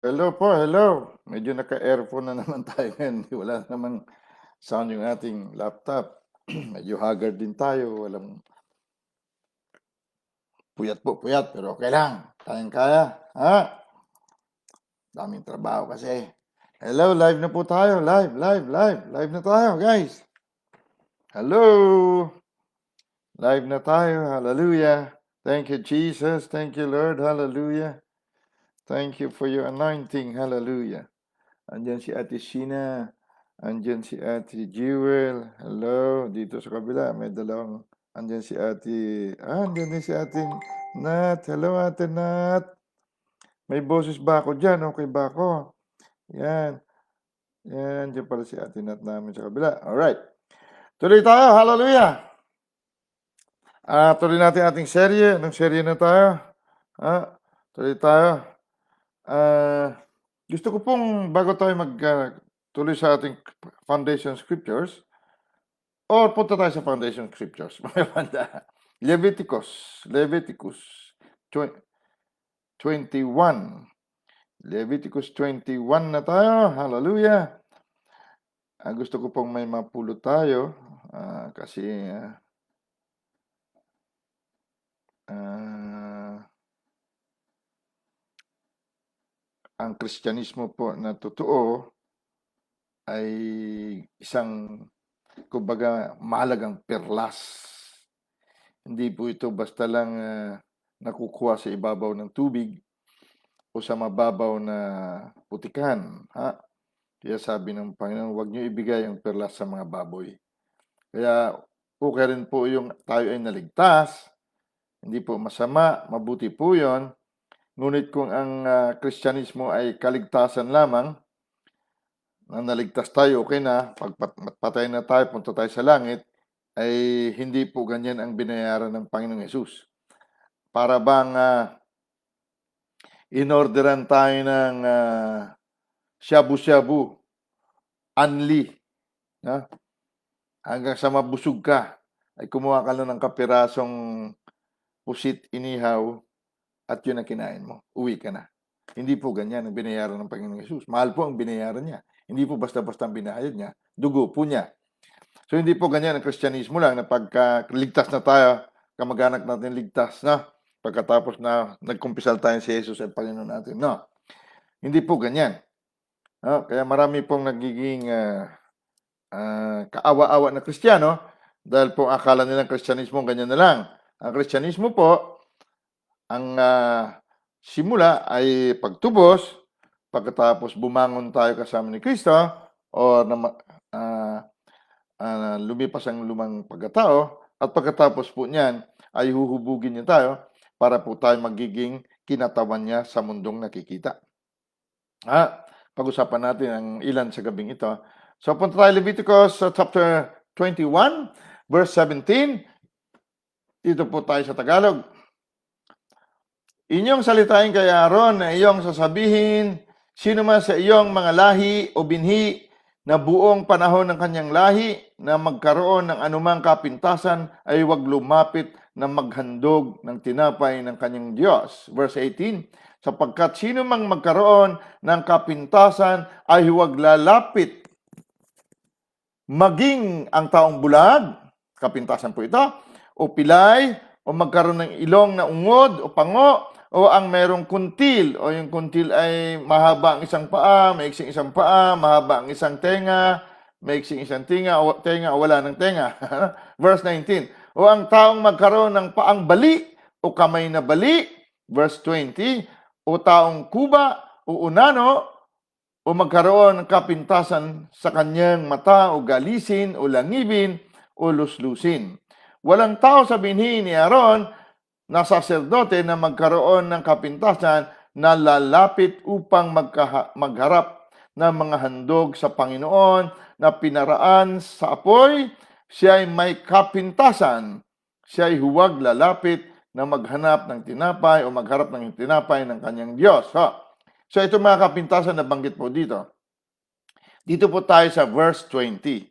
Hello po, hello. Medyo naka-earphone na naman tayo ngayon. Wala namang sound yung ating laptop. Medyo haggard din tayo. Walang puyat po, puyat. Pero okay lang. Kayang-kaya. Ha? Daming trabaho kasi. Hello, live na po tayo. Live, live, live. Live na tayo, guys. Hello. Live na tayo. Hallelujah. Thank you, Jesus. Thank you, Lord. Hallelujah. Thank you for your anointing. Hallelujah. Andyan si Ate Sheena. Andyan si Ate Jewel. Hello. Dito sa kabila, may dalawang. Andyan si Ate. Andyan din si Ate Nat. Hello, Ate Nat. May boses ba ako dyan? Okay ba ako? Yan. Yan. Dyan pala si Ate Nat namin sa kabila. Alright. Tuloy tayo. Hallelujah. Tuloy natin ating serye. Anong serye na tayo? Tuloy tayo. Gusto ko pong bago tayo tuloy sa ating foundation scriptures, o punta tayo sa foundation scriptures. Leviticus 21. Leviticus 21 na tayo. Hallelujah. Gusto ko pong may mapulot tayo kasi ang Kristyanismo po na totoo ay isang, kumbaga, mahalagang perlas. Hindi po ito basta lang nakukuha sa ibabaw ng tubig o sa mababaw na putikan. Kaya sabi ng Panginoon, huwag niyo ibigay ang perlas sa mga baboy. Kaya okay rin po yung tayo ay naligtas. Hindi po masama, mabuti po yun. Ngunit kung ang Kristyanismo ay kaligtasan lamang, na naligtas tayo, okay na, pag patay na tayo, punta tayo sa langit, ay hindi po ganyan ang binayaran ng Panginoong Yesus. Para bang inorderan tayo ng shabu-shabu, anli, hanggang sa mabusog ka, ay kumuha ka lang ng kapirasong pusit inihaw at yun ang kinain mo. Uwi ka na. Hindi po ganyan ang binayaran ng Panginoong Yesus. Mahal po ang binayaran niya. Hindi po basta-basta ang binayad niya. Dugo po niya. So hindi po ganyan ang Kristyanismo lang na pagka ligtas na tayo, kamag-anak natin ligtas na, pagkatapos na nagkumpisal tayo si Jesus at Panginoon natin. No. Hindi po ganyan. Kaya marami pong nagiging kaawa-awa na Kristiyano dahil po akala nilang Kristyanismo ganyan na lang. Ang Kristyanismo po, ang simula ay pagtubos, pagkatapos bumangon tayo kasama ni Kristo, o lumipas ang lumang pagkatao, at pagkatapos po niyan ay huhubugin niya tayo para po tayo magiging kinatawan niya sa mundong nakikita. Pag-usapan natin ang ilan sa gabing ito. So punta tayo Leviticus chapter 21, verse 17. Dito po tayo sa Tagalog. Inyong salitain kay Aaron na iyong sasabihin, sino man sa iyong mga lahi o binhi na buong panahon ng kanyang lahi na magkaroon ng anumang kapintasan ay huwag lumapit na maghandog ng tinapay ng kanyang Diyos. Verse 18, sapagkat sino mang magkaroon ng kapintasan ay huwag lalapit maging ang taong bulag, kapintasan po ito, o pilay, o magkaroon ng ilong na ungod o pango, o ang merong kuntil, o yung kuntil ay mahaba ang isang paa, maiksing isang paa, mahaba ang isang tenga, maiksing isang tenga o wala ng tenga. Verse 19, o ang taong magkaroon ng paang bali o kamay na bali. Verse 20, o taong kuba o unano o magkaroon ng kapintasan sa kanyang mata o galisin o langibin o luslusin. Walang tao sa binhi ni Aaron na saserdote na magkaroon ng kapintasan na lalapit upang magharap ng mga handog sa Panginoon na pinaraan sa apoy. Siya ay may kapintasan. Siya ay huwag lalapit na maghanap ng tinapay o magharap ng tinapay ng kanyang Diyos. So ito mga kapintasan na banggit po dito. Dito po tayo sa verse 20.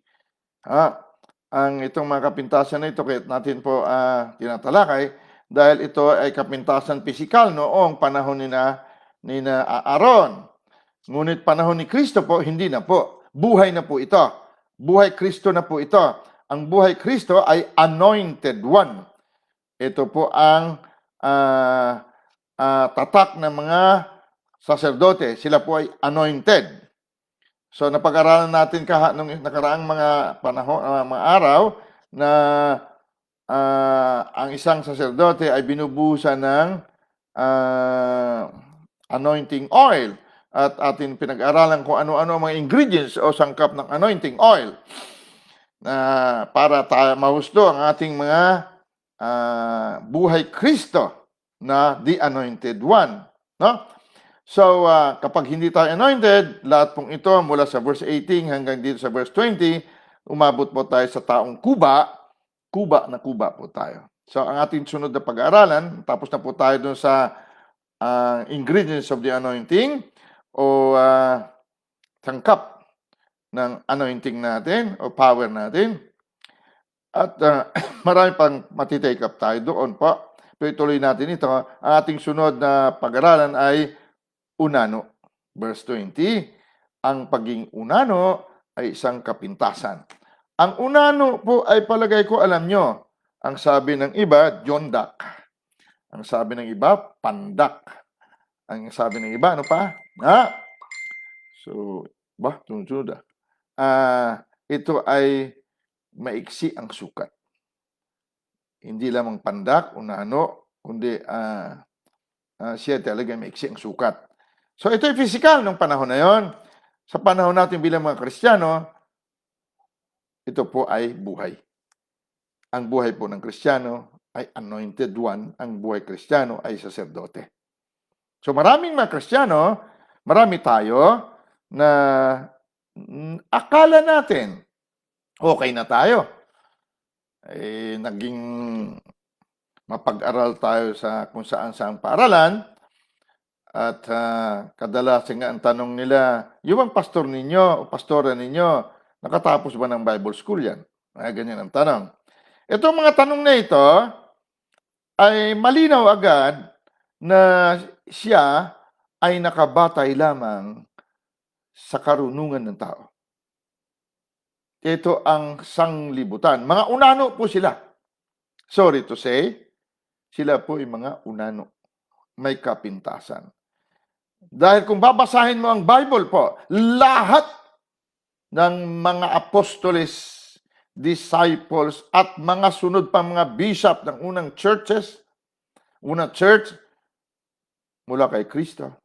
Ang itong mga kapintasan na ito, kaya natin po tinatalakay, dahil ito ay kapintasan pisikal noong panahon ni na Aaron. Ngunit panahon ni Kristo po, hindi na po. Buhay na po ito. Buhay Kristo na po ito. Ang buhay Kristo ay anointed one. Ito po ang tatak ng mga saserdote. Sila po ay anointed. So napag-aralan natin nung nakaraang mga panahon, mga araw na ang isang saserdote ay binubuhusan ng anointing oil. At atin pinag-aralan kung ano-ano ang mga ingredients o sangkap ng anointing oil na para tayo mahusto ang ating mga buhay Kristo na the anointed one. No? So, kapag hindi tayo anointed, lahat pong ito mula sa verse 18 hanggang dito sa verse 20, umabot po tayo sa taong kuba po tayo. So, ang ating sunod na pag-aaralan, tapos na po tayo dun sa ingredients of the anointing o sangkap ng anointing natin o power natin. At marami pang matitake up tayo doon po. Pero ituloy natin ito. Ang ating sunod na pag-aaralan ay unano. Verse 20, ang pagiging unano ay isang kapintasan. Ang unano po ay palagay ko alam nyo. Ang sabi ng iba, jondak. Ang sabi ng iba, pandak. Ang sabi ng iba, ano pa? So, tunod-tunod ito ay maiksi ang sukat. Hindi lamang pandak, unano, kundi siya talaga maiksi ang sukat. So, ito ay physical nung panahon na yon. Sa panahon natin bilang mga Kristiyano, ito po ay buhay. Ang buhay po ng Kristiyano ay anointed one. Ang buhay Kristiyano ay saserdote. So, maraming mga Kristiyano, marami tayo na akala natin okay na tayo. Naging mapag-aral tayo sa kung saan-saan paaralan. At kadalasan nga ang tanong nila, yung pastor ninyo o pastora ninyo, nakatapos ba ng Bible school yan? Ganyan ang tanong. Itong mga tanong na ito ay malinaw agad na siya ay nakabatay lamang sa karunungan ng tao. Ito ang sanglibutan. Mga unano po sila. Sorry to say, sila po ay mga unano. May kapintasan. Dahil kung babasahin mo ang Bible po, lahat ng mga apostoles, disciples, at mga sunod pa mga bishop ng unang churches, unang church, mula kay Kristo,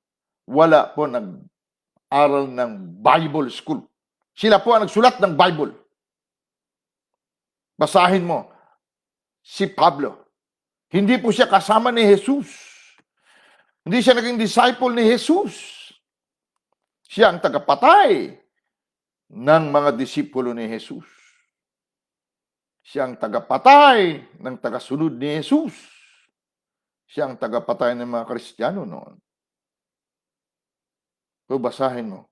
wala po nag-aral ng Bible school. Sila po ang nagsulat ng Bible. Basahin mo, si Pablo. Hindi po siya kasama ni Jesus. Hindi siya naging disciple ni Jesus. Siya ang tagapatay ng mga disipulo ni Jesus. Siya ang tagapatay ng tagasunod ni Jesus. Siya ang tagapatay ng mga Kristiyano noon. So, basahin mo.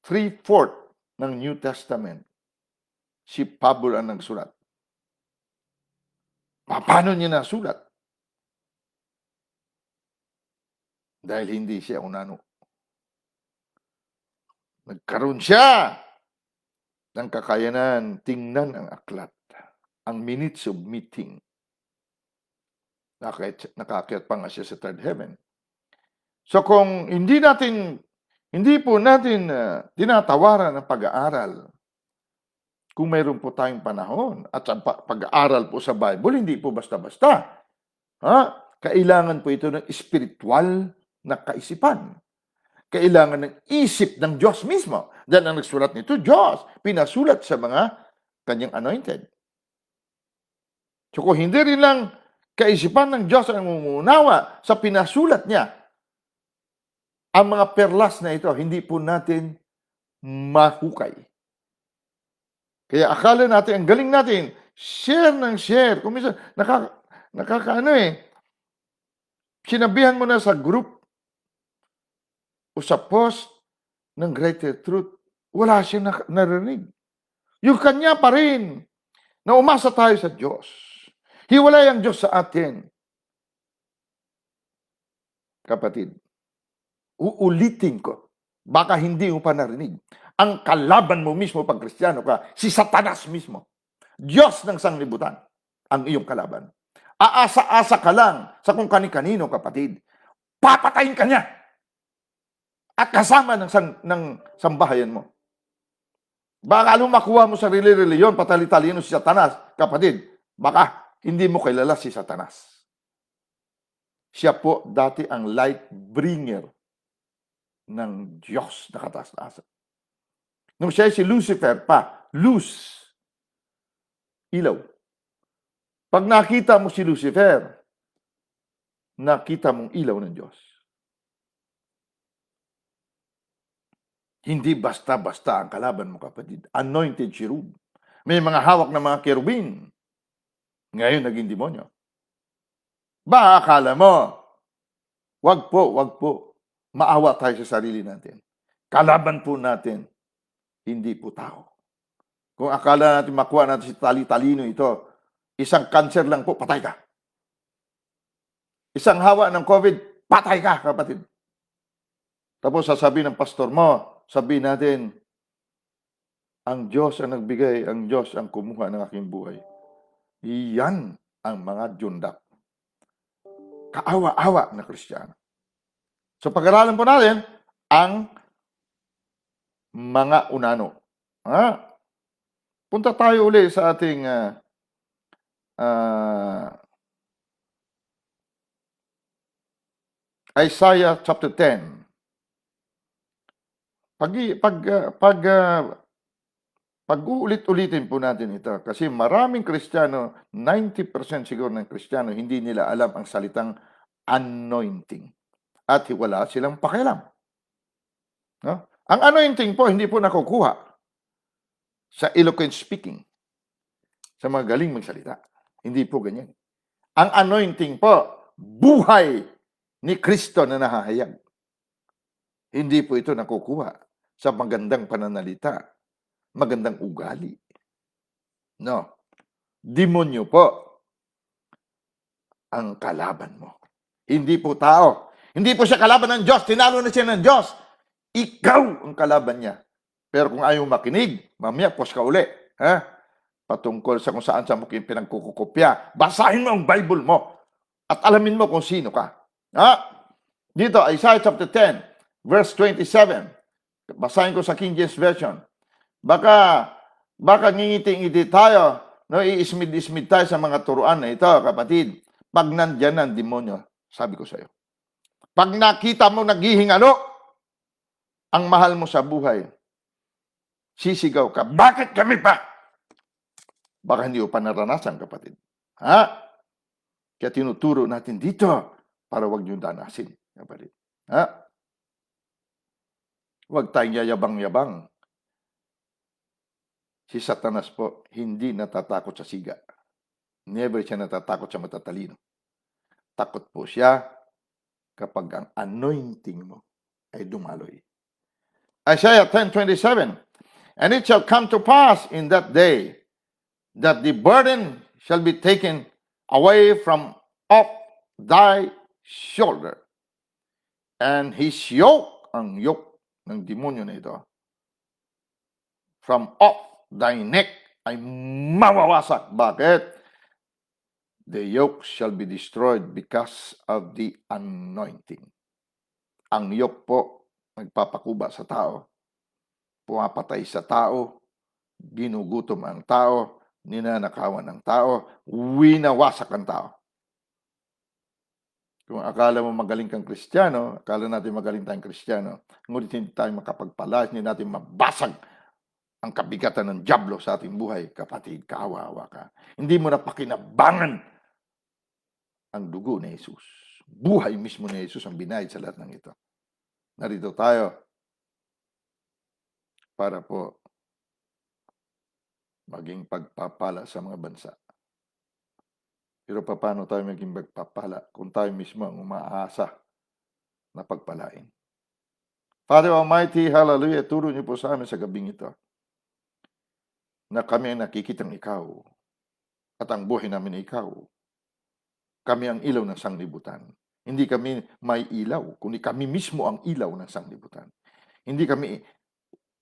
3/4 ng New Testament, si Pablo ang nagsulat. Paano niya nasulat? Dahil hindi siya unano. Nagkaroon siya ng kakayanan tingnan ang aklat, ang minutes of meeting. Nakaakyat pa nga siya sa third heaven. So kung hindi po natin tinatawaran ang pag-aaral, kung mayroon po tayong panahon at ang pag-aaral po sa Bible, hindi po basta-basta. Kailangan po ito ng spiritual na kaisipan. Kailangan ng isip ng Diyos mismo. Dahil ang nagsulat nito, Diyos, pinasulat sa mga kanyang anointed. So kung hindi rin lang kaisipan ng Diyos ang umuunawa sa pinasulat niya, ang mga perlas na ito, hindi po natin mahukay. Kaya akala natin, ang galing natin, share ng share. Kung minsan, sinabihan mo na sa group o sa post ng Greater Truth, wala siyang narinig. Yung kanya pa rin, na umasa tayo sa Diyos. Hiwalay ang Diyos sa atin. kapatid, uulitin ko, baka hindi mo pa narinig. Ang kalaban mo mismo pag Kristiyano ka, si Satanas mismo. Diyos ng sanglibutan ang iyong kalaban. Aasa-asa ka lang sa kung kani-kanino, kapatid. Papatayin ka niya. At kasama ng sambahayan mo. Baka makuha mo sa reliyon, patali-talino si Satanas, kapatid. Baka hindi mo kilala si Satanas. Siya po dati ang light bringer ng Diyos na kataas-tasan. Nung siya si Lucifer pa, ilaw. Pag nakita mo si Lucifer, nakita mong ilaw ng Diyos. Hindi basta-basta ang kalaban mo, kapatid. Anointed cherub. May mga hawak na mga kerubin. Ngayon naging demonyo. Ba, akala mo, wag po. Maawa tayo sa sarili natin. Kalaban po natin, hindi po tao. Kung akala natin makuha natin si tali-talino ito, isang cancer lang po, patay ka. Isang hawa ng COVID, patay ka, kapatid. Tapos sasabihin ng pastor mo, sabihin natin, ang Diyos ang nagbigay, ang Diyos ang kumuha ng aking buhay. Iyan ang mga jundak. Kaawa-awa na Kristiyano. So pag-aralan po natin ang mga unano. Punta tayo uli sa ating Isaiah chapter 10. Pag-uulit-ulitin po natin ito kasi maraming Kristiyano, 90% siguro ng Kristiyano, hindi nila alam ang salitang anointing. At wala silang pakialam. No? Ang anointing po, hindi po nakukuha sa eloquent speaking, sa mga galing magsalita. Hindi po ganyan. Ang anointing po, buhay ni Kristo na nahahayag. Hindi po ito nakukuha sa magandang pananalita, magandang ugali. No. Demonyo po ang kalaban mo. Hindi po tao. Hindi po siya kalaban ng Diyos. Tinalo na siya ng Diyos. Ikaw ang kalaban niya. Pero kung ayaw makinig, mamaya pos ka uli. Patungkol sa kung saan sa mo pinagkukupya. Basahin mo ang Bible mo. At alamin mo kung sino ka. Dito, Isaiah chapter 10, verse 27. Basahin ko sa King James Version. Baka ngingiti-ngiti tayo, no, iismid-ismid tayo sa mga turuan na ito, kapatid. Pag nandyan ang demonyo, sabi ko sa iyo. Pag nakita mo naghihingalo, ang mahal mo sa buhay, sisigaw ka, bakit kami pa? Baka hindi mo pa naranasan, kapatid. Kaya tinuturo natin dito para wag nyo danasin, kapatid. Huwag tayong yayabang-yabang. Si Satanas po, hindi natatakot sa siga. Never siya natatakot sa matatalino. Takot po siya kapag ang anointing mo ay dumaloy. Isaiah 10:27. And it shall come to pass in that day that the burden shall be taken away from off thy shoulder. And his yoke, ang yoke ng demonyo na ito, from off thy neck ay mawawasak. Bakit? The yoke shall be destroyed because of the anointing. Ang yoke po, nagpapakuba sa tao, pumapatay sa tao, ginugutom ang tao, ninanakawan ang tao, winawasak ang tao. Kung akala mo magaling kang Kristiyano, akala natin magaling tayong Kristiyano, ngunit hindi tayo makapagpalas, hindi natin mabasag ang kabigatan ng dyablo sa ating buhay, kapatid, kaawa-awa ka. Hindi mo na pakinabangan ang dugo ni Jesus. Buhay mismo ni Jesus ang binayad sa lahat ng ito. Narito tayo para po maging pagpapala sa mga bansa. Pero paano tayo maging pagpapala kung tayo mismo ang umaasa na pagpalain? Father Almighty, hallelujah, turo niyo po sa amin sa gabing ito na kami ang nakikitang ikaw at ang buhay namin ikaw. Kami ang ilaw ng sanglibutan. Hindi kami may ilaw, kundi kami mismo ang ilaw ng sanglibutan. Hindi kami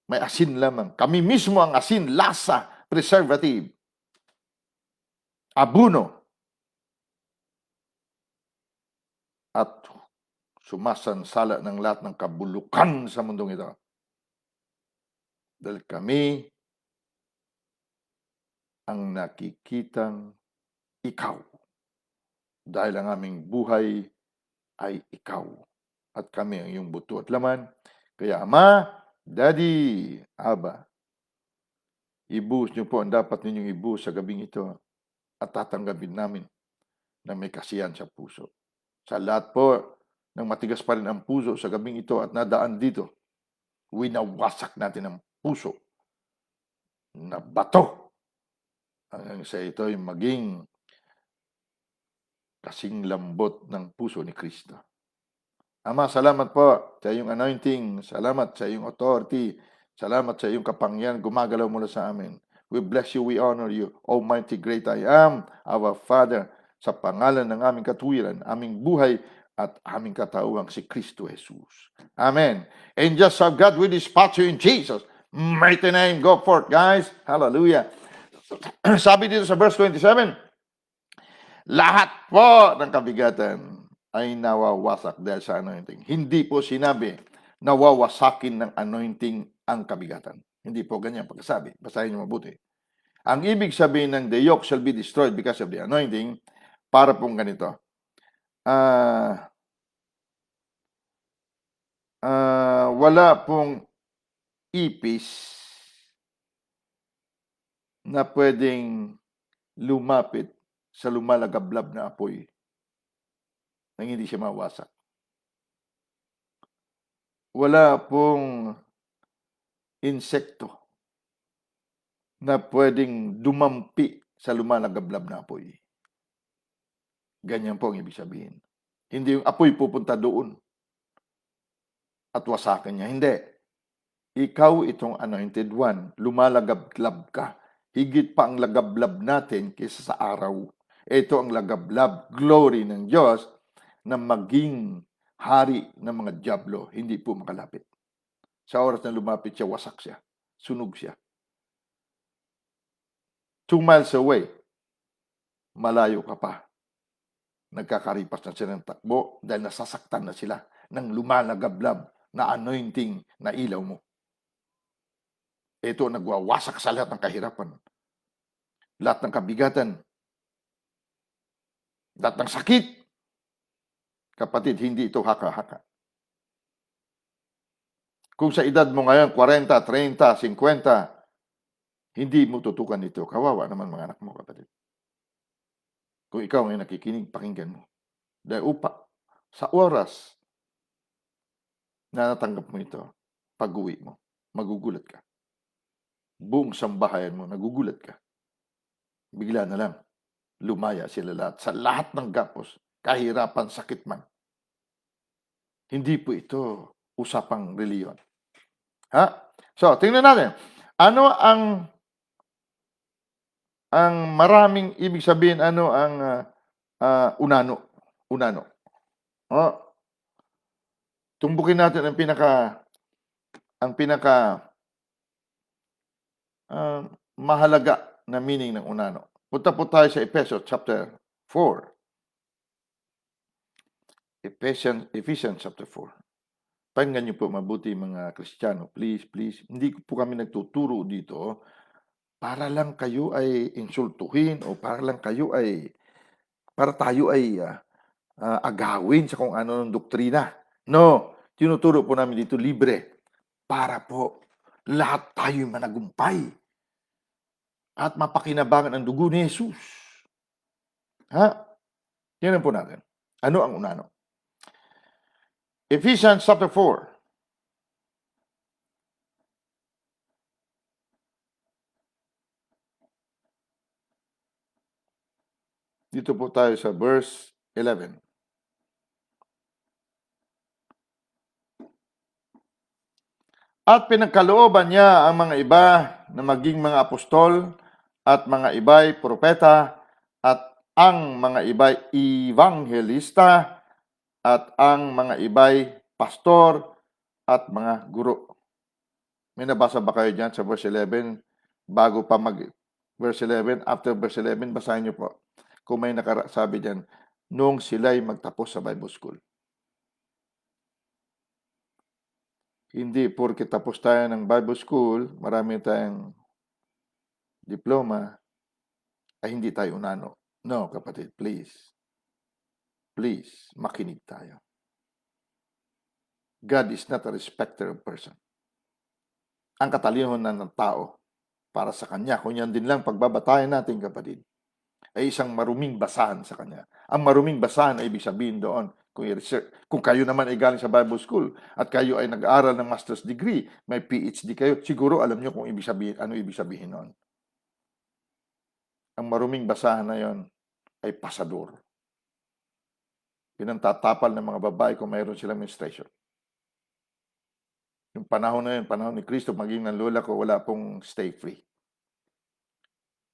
may asin lamang. Kami mismo ang asin, lasa, preservative, abuno, at sumasansala ng lahat ng kabulukan sa mundong ito. Dahil kami ang nakikitang ikaw. Dahil ang aming buhay ay ikaw. At kami ang iyong buto at laman. Kaya Ama, Daddy, Aba, ibuhos niyo po ang dapat ninyong ibuhos sa gabing ito at tatanggapin namin na may kasiyahan sa puso. Sa lahat po ng matigas pa rin ang puso sa gabing ito at nadaan dito, winawasak natin ang puso na bato hanggang sa ito ay maging kasing lambot ng puso ni Kristo. Ama, salamat po sa iyong anointing. Salamat sa iyong authority. Salamat sa iyong kapangyarihan gumagalaw mula sa amin. We bless you, we honor you. Almighty great I am, our Father, sa pangalan ng aming katuwiran, aming buhay, at aming katauhang si Kristo Jesus. Amen. Angels of God, we dispatch you in Jesus' mighty name. Go forth, guys. Hallelujah. Sabi dito sa verse 27, lahat po ng kabigatan ay nawawasak dahil sa anointing. Hindi po sinabi nawawasakin ng anointing ang kabigatan. Hindi po ganyan pagkasabi. Basahin niyo mabuti. Ang ibig sabihin ng the yoke shall be destroyed because of the anointing, para pong ganito. Wala pong ipis na pwedeng lumapit sa lumalagablab na apoy nang hindi siya mawasak. Wala pong insekto na pwedeng dumampi sa lumalagablab na apoy. Ganyan po ang ibig sabihin. Hindi yung apoy pupunta doon at wasakin niya. Hindi. Ikaw itong anointed one. Lumalagablab ka. Higit pa ang lagablab natin kaysa sa araw. Ito ang lagablab, glory ng Diyos na maging hari ng mga dyablo. Hindi po makalapit. Sa oras na lumapit siya, wasak siya. Sunog siya. 2 miles away, malayo ka pa. Nagkakaripas na sila ng takbo dahil nasasaktan na sila ng lumalagablab na anointing na ilaw mo. Ito nagwawasak sa lahat ng kahirapan, lahat ng kabigatan, lahat ng sakit. Kapatid, hindi ito haka-haka. Kung sa edad mo ngayon, 40, 30, 50, hindi mo tutukan ito. Kawawa naman mga anak mo, kapatid. Kung ikaw ngayon nakikinig, pakinggan mo. Dahil sa oras na natanggap mo ito, pag-uwi mo, magugulat ka. Buong sambahayan mo, nagugulat ka. Bigla na lang, lumaya sila lahat. Sa lahat ng gapos, kahirapan, sakit man. Hindi po ito usapang reliyon. Ha? So, tingnan natin. Ano ang maraming ibig sabihin, ano ang unano? Unano. Tumbukin natin ang pinaka mahalaga na meaning ng unano. Punta po tayo sa Ephesians chapter 4. Ephesians chapter 4. Pakinggan niyo po mabuti mga Kristiyano. Please, please. Hindi po kami nagtuturo dito para lang kayo ay insultuhin o para tayo ay agawin sa kung ano ng doktrina. No, tinuturo po namin dito libre para po lahat tayo managumpay at mapakinabangan ang dugo ni Jesus. Ha? Tingnan po natin. Ano ang unano? Ephesians chapter 4. Dito po tayo sa verse 11. At pinagkalooban niya ang mga iba na maging mga apostol at mga iba'y propeta at ang mga iba'y evangelista at ang mga iba'y pastor at mga guro. May nabasa ba kayo dyan sa verse 11? Bago pa verse 11, after verse 11, basahin niyo po. Kung may sabi dyan, nung sila'y magtapos sa Bible School. Hindi porke tapos tayo ng Bible School, marami tayong diploma, ay hindi tayo unano. No, kapatid, please. Please, makinig tayo. God is not a respecter of person. Ang katalinahan ng tao para sa Kanya, kung yan din lang pagbabatayan natin, kapatid, ay isang maruming basahan sa Kanya. Ang maruming basahan ay ibig sabihin doon, kung kayo naman ay galing sa Bible School at kayo ay nag-aaral ng master's degree, may PhD kayo, siguro alam nyo kung ano ibig sabihin noon. Ang maruming basahan na yon ay pasador. Pinantatapal ng mga babae kung mayroon silang menstruation. Yung panahon na yun, panahon ni Kristo, maging ng lola ko, wala pong stay free.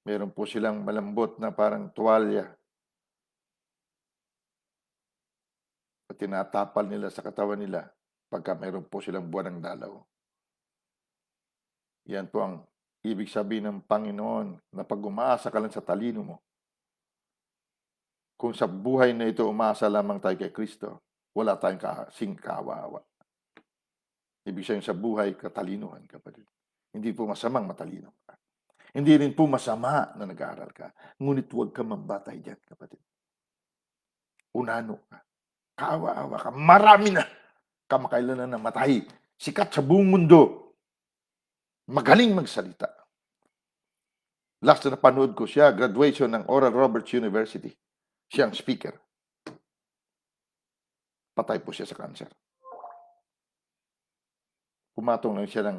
Meron po silang malambot na parang tuwalya. At tinatapal nila sa katawan nila pagka meron po silang buwan ng dalaw. Yan po ang ibig sabihin ng Panginoon na pag umaasa ka lang sa talino mo, kung sa buhay na ito umaasa lamang tayo kay Kristo, wala tayong kasing kawawa. Ibig sabihin sa buhay, katalinuhan, kapatid. Hindi po masamang matalino ka. Hindi rin po masama na nag-aaral ka. Ngunit huwag ka mambatay dyan, kapatid. Unano ka. Kaawa-awa ka. Marami na kamakailan na namatay. Sikat sa buong mundo. Magaling magsalita. Last na napanood ko siya, graduation ng Oral Roberts University. Siya ang speaker. Patay po siya sa cancer. Pumatong lang siya ng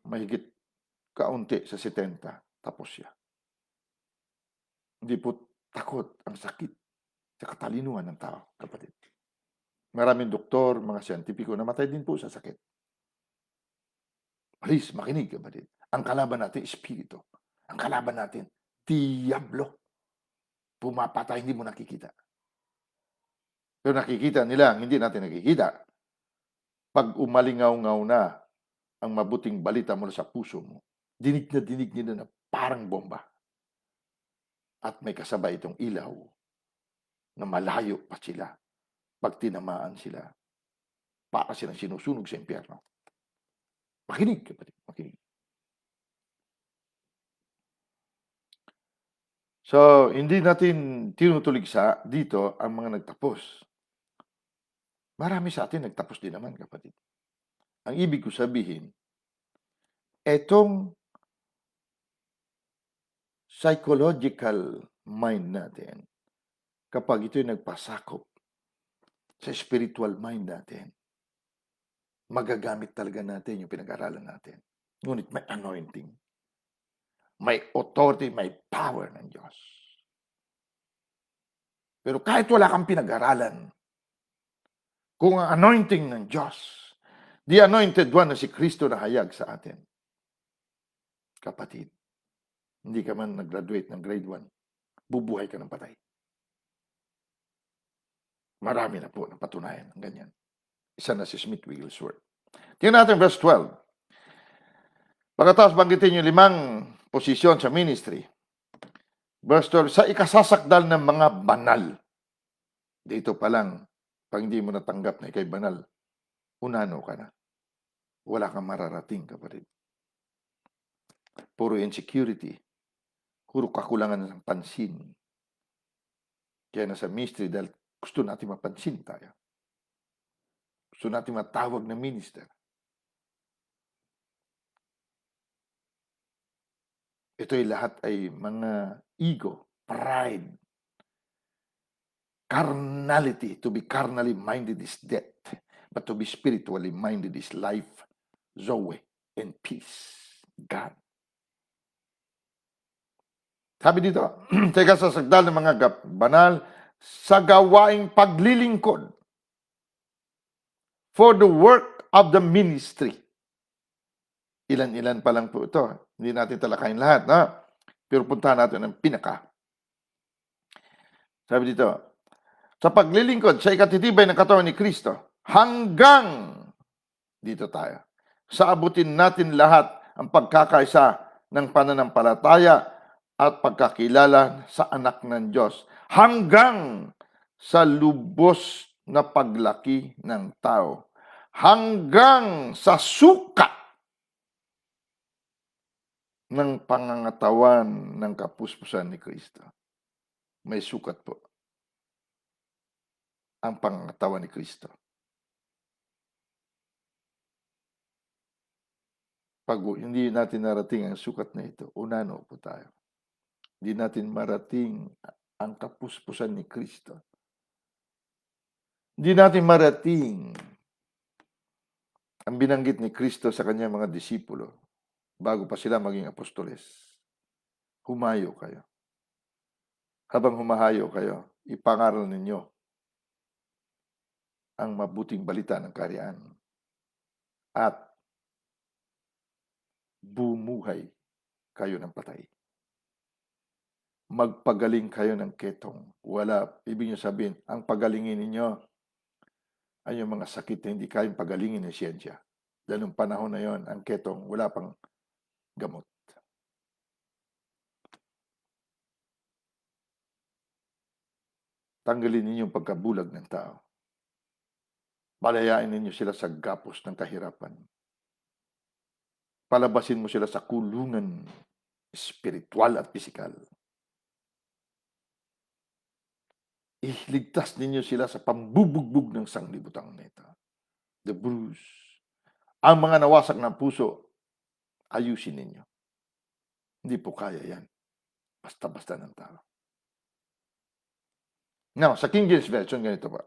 mahigit kaunti sa 70. Tapos siya. Hindi po takot ang sakit sa katalinuhan ng tao, kapatid. Maraming doktor, mga siyentipiko, namatay din po sa sakit. Please, makinig, kapatid. Ang kalaban natin, espiritu. Ang kalaban natin, diablo. Pumapatay, hindi mo nakikita. Pero nakikita nila, hindi natin nakikita. Pag umalingaw-ngaw na ang mabuting balita mula sa puso mo, dinig nila na parang bomba. At may kasabay itong ilaw na malayo pa sila pag tinamaan sila. Para silang sinusunog sa impyerno. Makinig, kapatid, makinig. So, hindi natin tinutuligsa dito ang mga nagtapos. Marami sa atin nagtapos din naman, kapatid. Ang ibig ko sabihin, etong psychological mind natin, kapag ito'y nagpasakop sa spiritual mind natin, magagamit talaga natin yung pinag-aralan natin. Ngunit may anointing. May authority, may power ng Diyos. Pero kahit wala kang pinag-aralan, kung ang anointing ng Diyos, the anointed one na si Kristo na hayag sa atin, kapatid, hindi ka man nag-graduate ng grade 1, bubuhay ka ng patay. Marami na po ng patunayan ng ganyan. Isa na si Smith Wigglesworth. Tingnan natin verse 12. Pagkatapos banggitin yung 5 posisyon sa ministry. Verse 12, sa ikasasakdal ng mga banal. Dito pa lang, pag hindi mo natanggap na ikay banal, unano ka na. Wala kang mararating, kapatid. Puro insecurity. Puro kakulangan ng pansin. Kaya nasa ministry dahil gusto natin mapansin tayo. Gusto natin matawag na minister. Ito'y lahat ay mga ego, pride, carnality. To be carnally minded is death, but to be spiritually minded is life, zoe, and peace. God. Sabi dito, teka sa sagdal ng mga banal, sa gawaing paglilingkod for the work of the ministry. Ilan-ilan pa lang po ito. Hindi natin talakayin lahat, na? Pero puntahan natin ang pinaka. Sabi dito, sa paglilingkod sa ikatitibay ng katawan ni Kristo, hanggang dito tayo. Sa abutin natin lahat ang pagkakaisa ng pananampalataya at pagkakilala sa anak ng Diyos hanggang sa lubos na paglaki ng tao. Hanggang sa sukat ng pangangatawan ng kapuspusan ni Kristo. May sukat po ang pangangatawan ni Kristo. Pag hindi natin narating ang sukat na ito, unano po tayo. Hindi natin marating ang kapuspusan ni Kristo. Hindi natin marating ang binanggit ni Kristo sa kanyang mga disipulo bago pa sila maging apostoles. Humayo kayo. Habang humahayo kayo, ipangaral ninyo ang mabuting balita ng kaharian at bumuhay kayo ng patay. Magpagaling kayo ng ketong. Ibig nyo sabihin, ang pagalingin ninyo ay yung mga sakit na hindi kayang pagalingin ng siyensya. Dahil nung panahon na yon, ang ketong wala pang gamot. Tanggalin ninyo yung pagkabulag ng tao. Palayain ninyo sila sa gapos ng kahirapan. Palabasin mo sila sa kulungan espiritual at pisikal. Iligtas ninyo sila sa pambubugbog ng sanglibutang nito. The bruise. Ang mga nawasak ng puso, ayusin ninyo. Hindi po kaya yan. Basta-basta ng tao. Now, sa King James Version, ganito pa.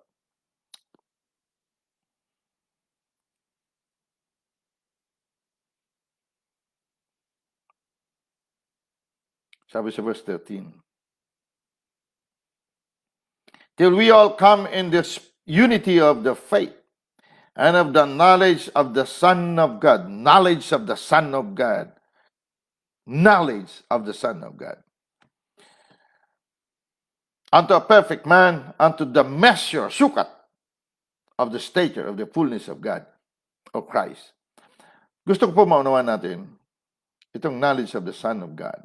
Sabi sa verse 13. Till we all come in this unity of the faith and of the knowledge of the Son of God. Knowledge of the Son of God. Knowledge of the Son of God. Unto a perfect man, unto the measure, sukat, of the stature of the fullness of God, of Christ. Gusto ko po maunawaan natin itong knowledge of the Son of God.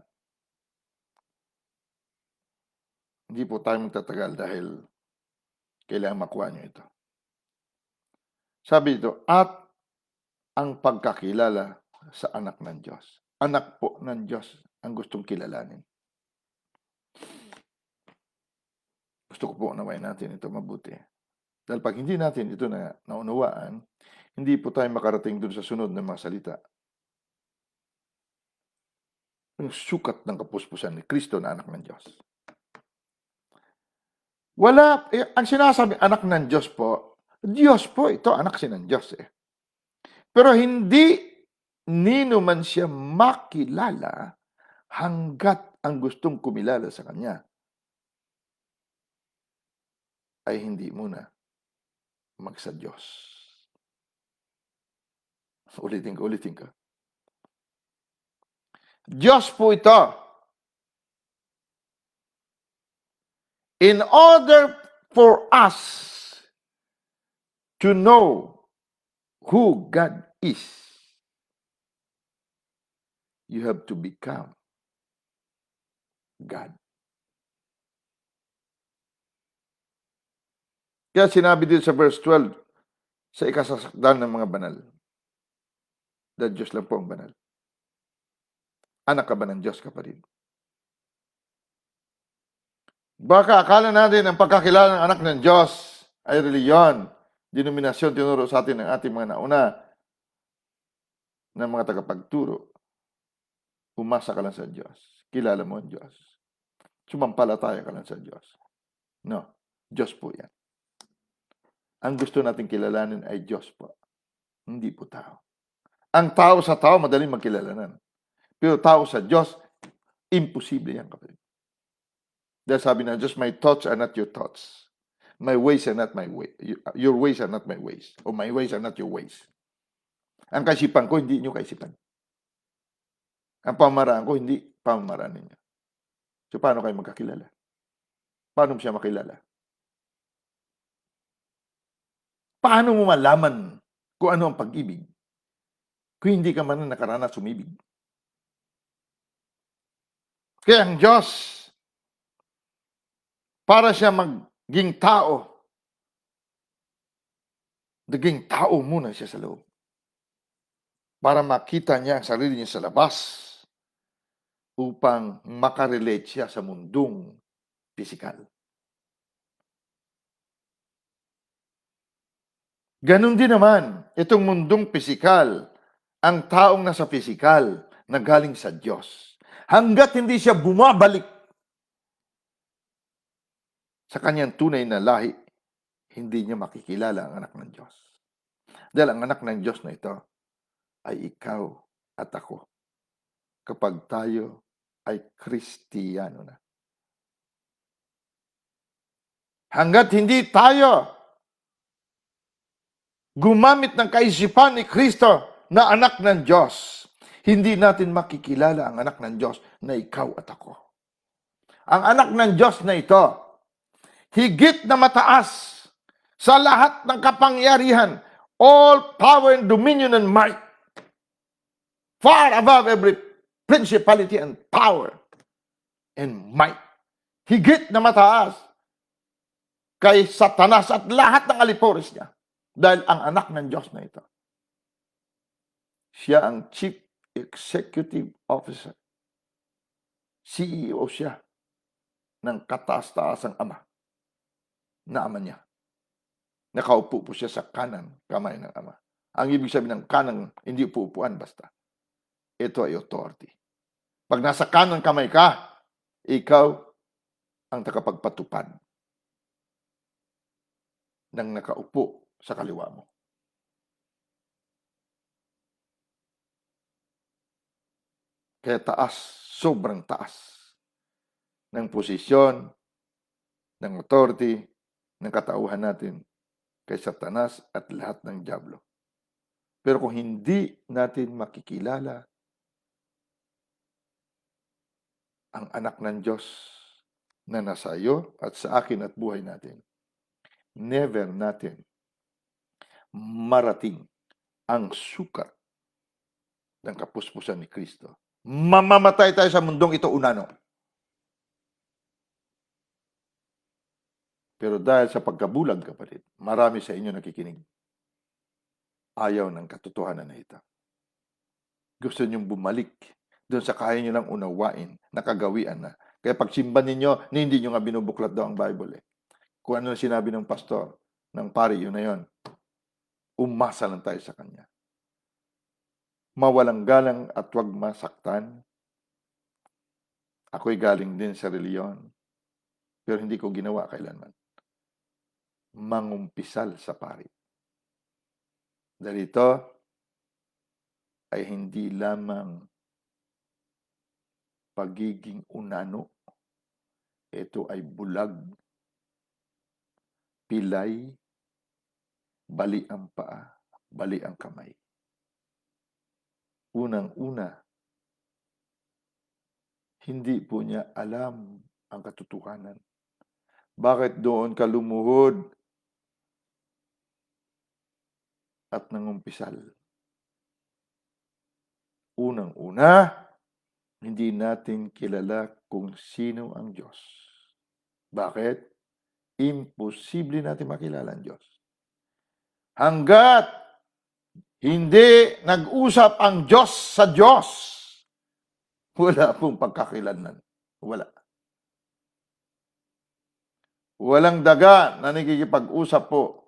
Hindi po tayo magtatagal dahil kailangan makuha nyo ito. Sabi dito, at ang pagkakilala sa anak ng Diyos. Anak po ng Diyos ang gustong kilalanin. Gusto ko po unawain natin ito mabuti. Dahil pag hindi natin ito na naunawaan, hindi po tayo makarating dun sa sunod ng mga salita. Ang sukat ng kapuspusan ni Kristo na anak ng Diyos. Ang sinasabi anak ng Diyos po ito, anak siya ng Diyos eh. Pero hindi nino man siya makilala hanggat ang gustong kumilala sa Kanya ay hindi muna magsa Diyos. Ulitin ko. Diyos po ito. In order for us to know who God is, you have to become God. Kaya sinabi dito sa verse 12, sa ikasasakdal ng mga banal, dahil Diyos lang po ang banal. Anak ka ba ng Diyos, kapatid? Baka akala natin ang pagkakilala ng anak ng Diyos ay reliyon, denominasyon tinuro sa atin ng ating mga nauna ng mga tagapagturo. Umasa ka lang sa Diyos. Kilala mo ang Diyos. Sumampalataya ka lang sa Diyos. No, Diyos po yan. Ang gusto natin kilalanin ay Diyos po. Hindi po tao. Ang tao sa tao, madaling magkilalanan. Pero tao sa Diyos, imposible yan, kapatid. Dahil sabi na, just my thoughts are not your thoughts. My ways are not my ways. Your ways are not my ways. Or my ways are not your ways. Ang kaisipan ko, hindi nyo kaisipan. Ang pamaraan ko, hindi pamaraan ninyo. So, paano kayo magkakilala? Paano mo siya makilala? Paano mo malaman kung ano ang pag-ibig kung hindi ka man nakaranas umibig? Kaya ang Diyos, para siya maging tao, naging tao muna siya sa loob. Para makita niya ang sarili niya sa labas upang makarelate siya sa mundong pisikal. Ganon din naman, itong mundong pisikal, ang taong nasa pisikal na galing sa Diyos. Hanggat hindi siya bumabalik sa kanyang tunay na lahi, hindi niya makikilala ang anak ng Diyos. Dahil ang anak ng Diyos na ito ay ikaw at ako. Kapag tayo ay Kristiyano na. Hanggat hindi tayo gumamit ng kaisipan ni Kristo na anak ng Diyos, hindi natin makikilala ang anak ng Diyos na ikaw at ako. Ang anak ng Diyos na ito, higit na mataas sa lahat ng kapangyarihan, all power and dominion and might, far above every principality and power and might. Higit na mataas kay Satanas at lahat ng alipores niya. Dahil ang anak ng Diyos na ito, siya ang Chief Executive Officer. CEO siya ng kataas-taasang ama na ama niya. Nakaupo po siya sa kanang kamay ng ama. Ang ibig sabihin ng kanang, hindi upuan basta. Ito ay authority. Pag nasa kanang kamay ka, ikaw ang takapagpatupad ng nakaupo sa kaliwa mo. Kaya taas, sobrang taas ng posisyon, ng authority, ng katauhan natin kay Satanas at lahat ng dyablo. Pero kung hindi natin makikilala ang anak ng Diyos na nasa iyo at sa akin at buhay natin, never natin marating ang sukat ng kapuspusan ni Kristo. Mamamatay tayo sa mundong ito unano. Pero dahil sa pagkabulag, kapatid, marami sa inyo nakikinig. Ayaw ng katotohanan na ito. Gusto niyong bumalik doon sa kaya niyo lang unawain, nakagawian na. Kaya pag simba ninyo, hindi niyo nga binubuklat daw ang Bible. Kung ano sinabi ng pastor, ng pari, yun na yun. Umasa lang tayo sa kanya. Mawalang galang at huwag masaktan. Ako'y galing din sa reliyon. Pero hindi ko ginawa kailanman. Mangumpisal sa pari. Dahil ito ay hindi lamang pagiging unano. Ito ay bulag, pilay, bali ang paa, bali ang kamay. Unang-una, hindi po niya alam ang katotohanan. Bakit doon ka lumuhod at nangumpisal? Unang-una, hindi natin kilala kung sino ang Diyos. Bakit? Imposible natin makilala ang Diyos. Hanggat hindi nag-usap ang Diyos sa Diyos, wala pong pagkakilanlan. Wala. Walang daga na nakikipag-usap po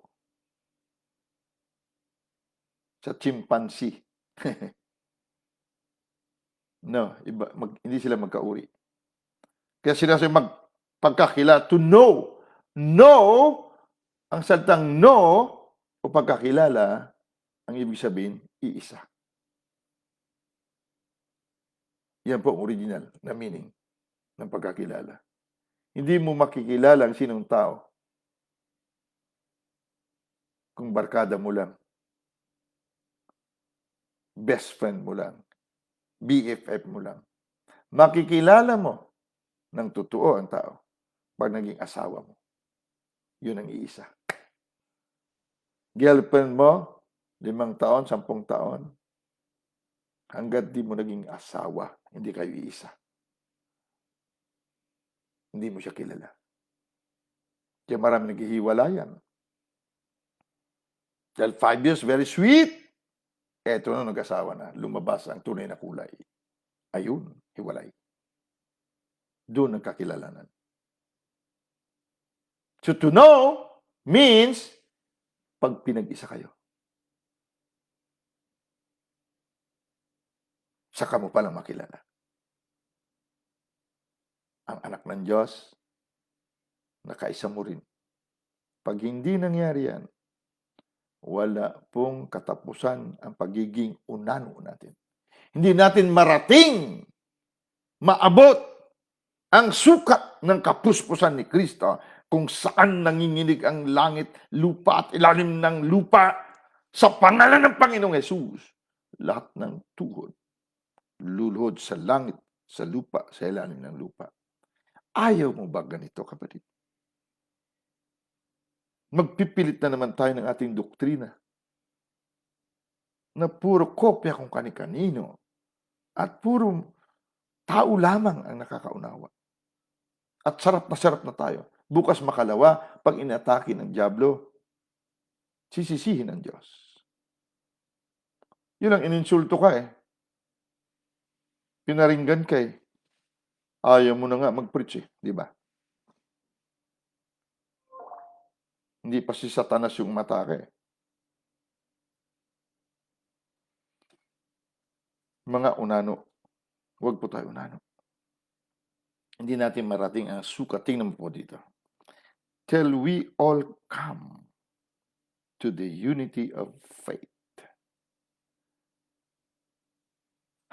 sa chimpanzee. No, iba, hindi sila magkauri. Kaya sila magpagkakila to know. Know, ang salitang know o pagkakilala, ang ibig sabihin, iisa. Yan po ang original na meaning ng pagkakilala. Hindi mo makikilala ang sinong tao kung barkada mo lang, best friend mo lang, BFF mo lang. Makikilala mo ng totoo ang tao pag naging asawa mo. Yun ang iisa. Girlfriend mo, 5 taon, 10 taon, hangga't di mo naging asawa, hindi kayo iisa. Hindi mo siya kilala. Kaya marami naghihiwalayan. Dahil 5 years, very sweet. Eto na, nag-asawa na. Lumabas ang tunay na kulay. Ayun, hiwalay. Doon nagkakilalanan. So to know means pag pinag-isa kayo. Saka mo palang makilala. Ang anak ng Diyos, nakaisa mo rin. Pag hindi nangyari yan, wala pong katapusan ang pagiging unano natin. Hindi natin marating, maabot ang sukat ng kapuspusan ni Kristo kung saan nanginginig ang langit, lupa at ilalim ng lupa sa pangalan ng Panginoong Hesus. Lahat ng tuhod, luluhod sa langit, sa lupa, sa ilalim ng lupa. Ayaw mo ba ganito, kapatid? Magpipilit na naman tayo ng ating doktrina na puro kopya kung kani-kanino at puro tao lamang ang nakakaunawa. At sarap na tayo. Bukas makalawa, pag inatake ng dyablo, sisisihin ng Diyos. Yun ang ininsulto ka eh. Pinaringgan ka eh. Ayaw mo na nga mag-preach eh, di ba? Hindi pa si Satanas yung matake. Mga unano, huwag po tayo unano. Hindi natin marating ang sukat. Tingnan mo po dito. Till we all come to the unity of faith.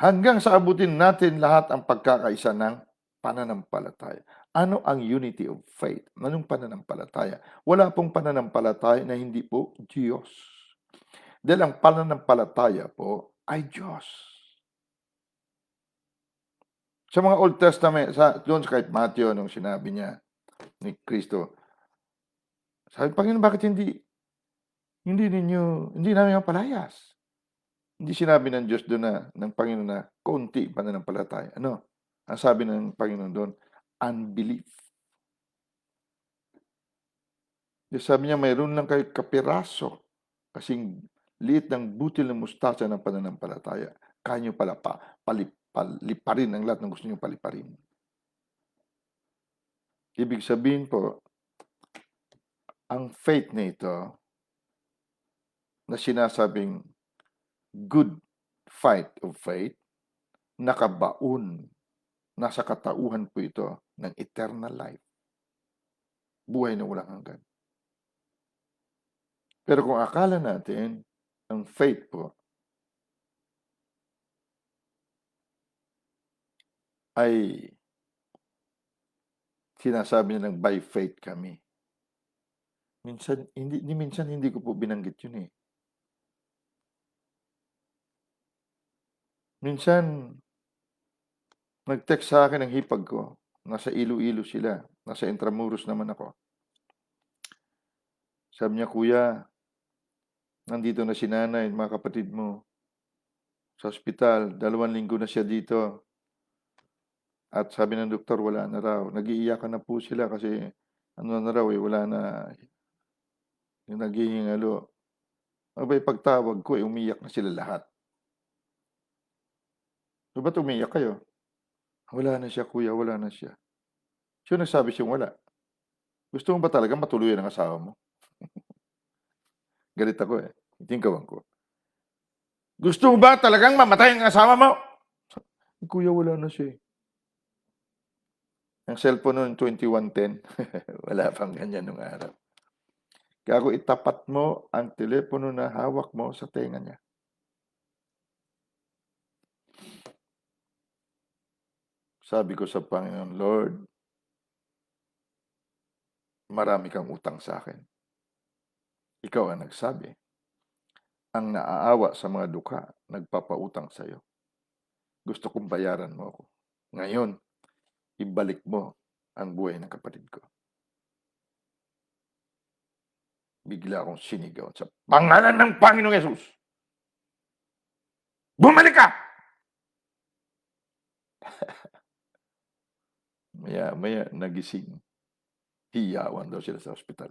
Hanggang sa abutin natin lahat ang pagkakaisa ng pananampalataya. Ano ang unity of faith? Anong pananampalataya? Wala pong pananampalataya na hindi po Diyos. Dahil ang pananampalataya po ay Diyos. Sa mga Old Testament, doon sa kahit Matthew, nung sinabi niya ni Kristo, sabi, Panginoon, bakit hindi namin mapalayas? Hindi sinabi ng Diyos doon ng Panginoon na konti pananampalataya. Ano? Ang sabi ng Panginoon doon, unbelief. Sabi niya, mayroon lang kayo kapiraso kasing liit ng butil ng mustasa ng pananampalataya. Kaya nyo pala paliparin ang lahat ng gusto nyo paliparin. Ibig sabihin po, ang faith na ito na sinasabing good fight of faith, nakabaon, nasa katauhan po ito ng eternal life. Buhay na walang hanggan. Pero kung akala natin, ang faith po ay sinasabi nilang by faith kami. Minsan hindi ko po binanggit yun eh. Minsan, nag-text sa akin ng hipag ko. Nasa Iloilo sila. Nasa Intramuros naman ako. Sabi niya, Kuya, nandito na si nanay, mga kapatid mo, sa ospital. 2 linggo na siya dito. At sabi ng doktor, wala na raw. Nag-iiyakan na po sila kasi ano na raw eh, wala na. Yung naghihingalo. Abay, pagtawag ko, umiyak na sila lahat. So, ba't umiyak kayo? Wala na siya, kuya, wala na siya. So, nagsabi siyang wala. Gusto mo ba talaga matuluyan ang asawa mo? Galit ako eh. Tingkawan ko. Gusto mo ba talagang mamatay ang asawa mo? Kuya, wala na siya eh. Ang cellphone noon, 2110. Wala pang ganyan nung araw. Kaya kung itapat mo ang telepono na hawak mo sa tenga niya. Sabi ko sa Panginoon, Lord, marami kang utang sa akin. Ikaw ang nagsabi. Ang naaawa sa mga dukha, nagpapautang sa iyo. Gusto kong bayaran mo ako. Ngayon, ibalik mo ang buhay ng kapatid ko. Bigla akong sinigaw sa pangalan ng Panginoong Yesus. Bumalik ka! Maya nagising. Hiyawan daw sila sa ospital.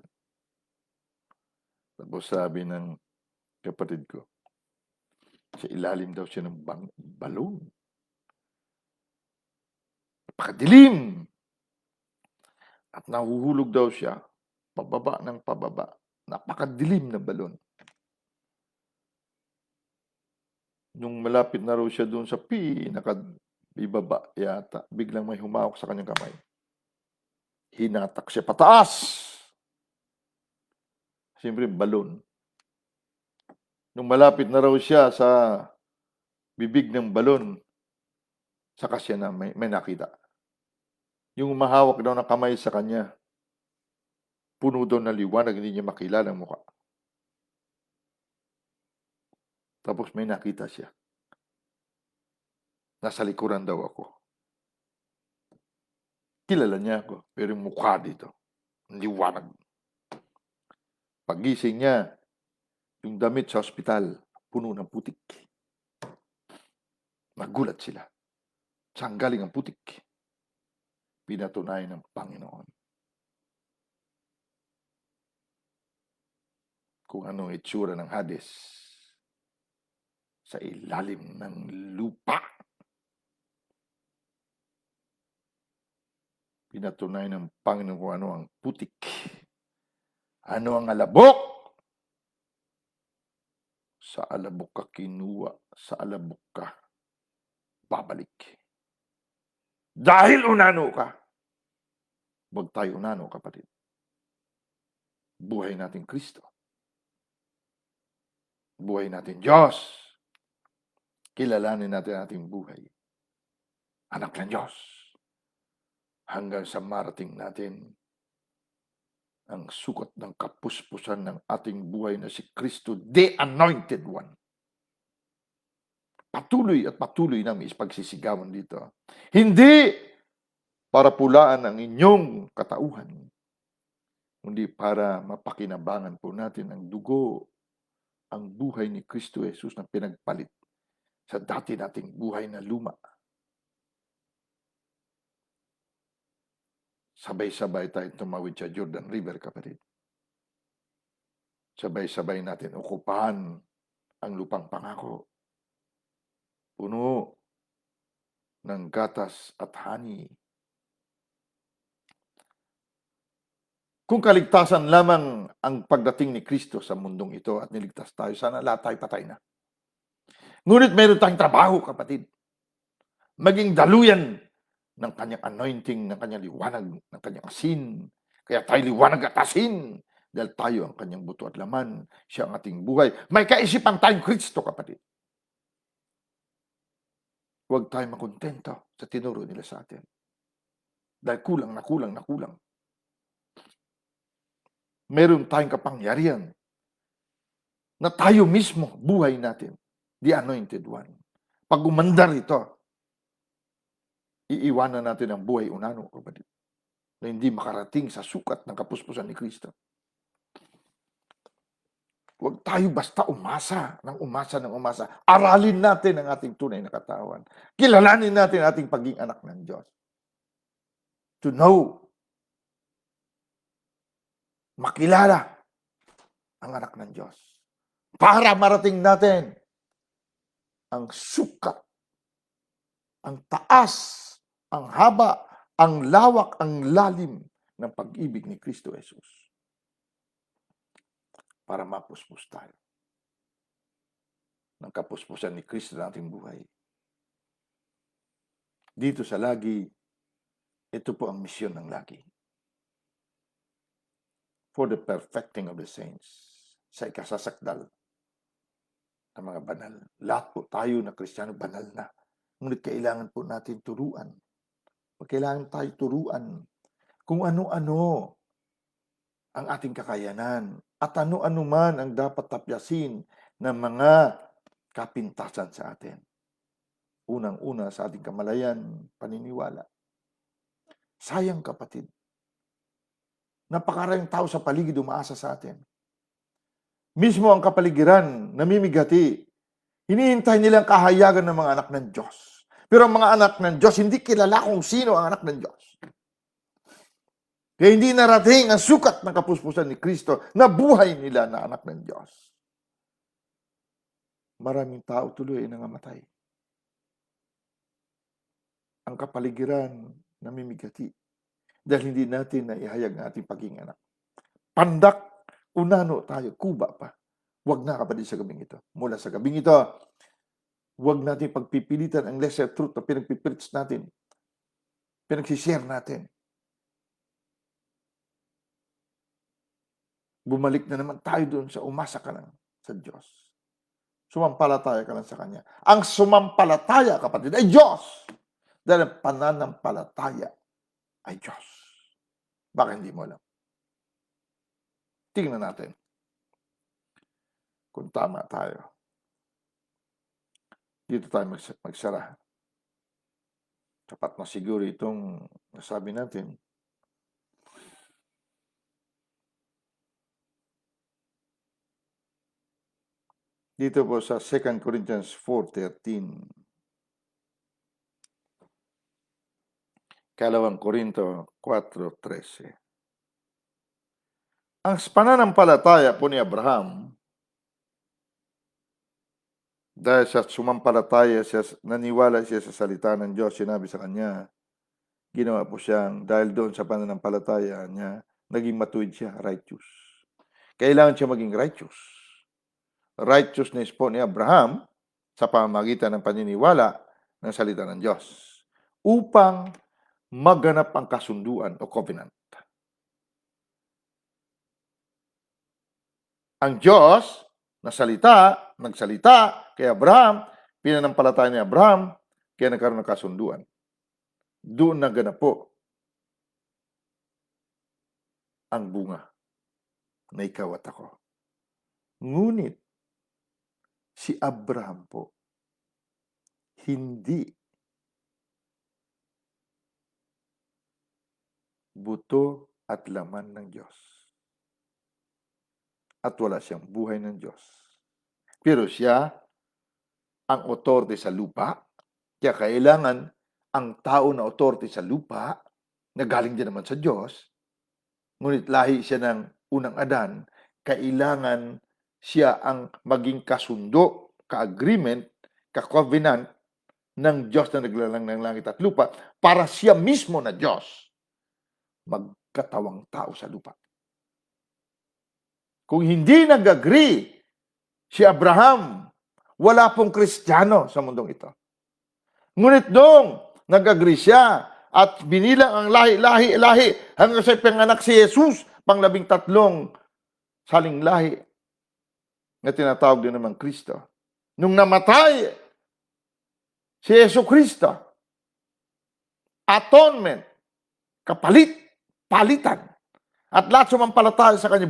Tapos sabi ng kapatid ko, sa ilalim daw siya ng balon. Napakadilim. At nahuhulog daw siya, pababa ng pababa. Napakadilim na balon. Nung malapit na raw siya doon sa pinaka-ibaba yata, biglang may humawak sa kanyang kamay. Hinatak siya pataas. Siyempre, balon. Nung malapit na raw siya sa bibig ng balon, saka siya na may nakita. Yung mahawak daw ng kamay sa kanya, puno daw na liwanag, hindi niya makilala ang mukha. Tapos may nakita siya. Nasa likuran daw ako. Kilala niya ako, pero yung mukha dito, liwanag. Pagising niya, yung damit sa ospital, puno ng putik. Nagulat sila. Saan galing ang putik? Pinatunayan ng Panginoon kung anong itsura ng Hades sa ilalim ng lupa. Pinatunayan ng Panginoon kung ano ang putik. Ano ang alabok? Sa alabok ka kinuha, sa alabok ka babalik. Dahil unano ka, huwag tayo unano, kapatid. Buhay natin Kristo. Buhay natin Diyos. Kilalanin natin ating buhay. Anak ng Diyos. Hanggang sa marating natin ang sukat ng kapuspusan ng ating buhay na si Kristo, the Anointed One. Patuloy at patuloy namin pagsisigawan dito. Hindi para pulaan ang inyong katauhan, kundi para mapakinabangan po natin ang dugo, ang buhay ni Kristo Jesus na pinagpalit sa dati nating buhay na luma. Sabay-sabay tayong tumawid sa Jordan River, kapatid. Sabay-sabay natin okupahan ang lupang pangako. Puno ng gatas at honey. Kung kaligtasan lamang ang pagdating ni Kristo sa mundong ito at niligtas tayo, sana lahat tayo patay na. Ngunit meron tayong trabaho, kapatid. Maging daluyan ng kanyang anointing, ng kanyang liwanag, ng kanyang asin. Kaya tayo liwanag at asin. Dahil tayo ang kanyang buto at laman. Siya ang ating buhay. May kaisipan tayong Kristo, kapatid. Huwag tayo makontento sa tinuro nila sa atin. Dahil kulang na kulang na kulang. Meron tayong kapangyarihan na tayo mismo, buhay natin, the Anointed One. Pag umandar ito, iiwanan natin ang buhay unano, kapatid, na hindi makarating sa sukat ng kapuspusan ni Kristo. Huwag tayo basta umasa ng umasa ng umasa. Aralin natin ang ating tunay na katawan. Kilalanin natin ang ating pagiging anak ng Diyos. To know, makilala ang anak ng Diyos. Para marating natin ang sukat, ang taas, ang haba, ang lawak, ang lalim ng pag-ibig ni Kristo Jesus. Para mapuspos tayo ng kapuspusan ni Kristo na ating buhay. Dito sa Lagi, ito po ang misyon ng Lagi. For the perfecting of the saints. Sa ikasasakdal ng mga banal. Lahat po tayo na Kristiyano banal na. Ngunit kailangan po natin turuan. Kailangan tayo turuan kung ano-ano ang ating kakayanan at ano-ano man ang dapat tapyasin ng mga kapintasan sa atin. Unang-una sa ating kamalayan, paniniwala. Sayang kapatid. Napakaraming tao sa paligid umaasa sa atin. Mismo ang kapaligiran, namimigati. Hinihintay nilang kahayagan ng mga anak ng Diyos. Pero ang mga anak ng Diyos, hindi kilala kung sino ang anak ng Diyos. Kaya hindi narating ang sukat ng kapuspusan ni Kristo na buhay nila na anak ng Diyos. Maraming tao tuloy ay nangamatay. Ang kapaligiran namimigati dahil hindi natin naihayag ang ating pagiging anak. Pandak, unano tayo, kuba pa. Huwag na kapatid sa gabing ito. Mula sa gabing ito, huwag natin pagpipilitan ang lesser truth na pinagpipreach natin. Pinagsishare natin. Bumalik na naman tayo doon sa umasa ka lang sa Diyos. Sumampalataya ka lang sa Kanya. Ang sumampalataya, kapatid, ay Diyos. Dahil ang pananampalataya ay Diyos. Baka hindi mo alam. Tingnan natin kung tama tayo. Dito tayo magsara. Sapat na siguro itong nasabi natin. Dito po sa 2 Corinthians 4:13. 2 Korinto 4:13. Ang pananampalataya po ni Abraham, dahil sa sumampalataya siya, naniwala siya sa salita ng Diyos, sinabi sa kanya, ginawa po siyang, dahil doon sa pananampalataya niya, naging matuwid siya, righteous. Kailangan siya maging righteous. Righteousness po ni Abraham sa pamamagitan ng paniniwala ng salita ng Diyos upang maganap ang kasunduan o covenant. Ang Diyos nagsalita kay Abraham, pinanampalataya ni Abraham, kaya nagkaroon ng kasunduan. Doon naganap po ang bunga na ikaw at ako. Ngunit, si Abraham po, hindi buto at laman ng Diyos. At wala siyang buhay ng Diyos. Pero siya ang otorte sa lupa, kaya kailangan ang tao na otorte sa lupa, na galing din naman sa Diyos, ngunit lahi siya ng unang Adan, kailangan siya ang maging kasundo, ka-agreement, ka-covenant ng Diyos na naglalang ng langit at lupa para siya mismo na Diyos magkatawang tao sa lupa. Kung hindi nag-agree si Abraham, wala pong Kristiyano sa mundong ito. Ngunit doon, nag-agree siya at binilang ang lahi hanggang sa panganak si Jesus, pang-13 saling lahi na tinatawag din naman Kristo. Nung namatay si Yesu Kristo, atonement, palitan, at lahat sumampalataya sa kanya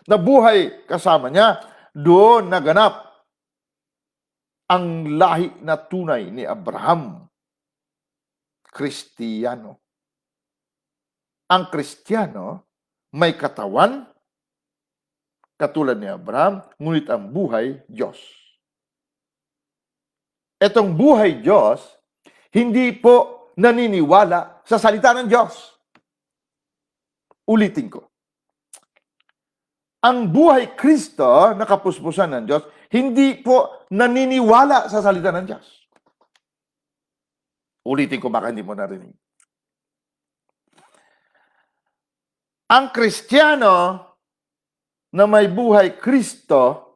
na buhay kasama niya, doon naganap ang lahi na tunay ni Abraham. Kristiyano. Ang Kristiyano may katawan, katulad ni Abraham, ngunit ang buhay, Diyos. Etong buhay Diyos, hindi po naniniwala sa salita ng Diyos. Ulitin ko. Ang buhay Kristo na kapuspusan ng Diyos, hindi po naniniwala sa salita ng Diyos. Ulitin ko baka hindi mo narinig. Ang Kristiyano na may buhay Kristo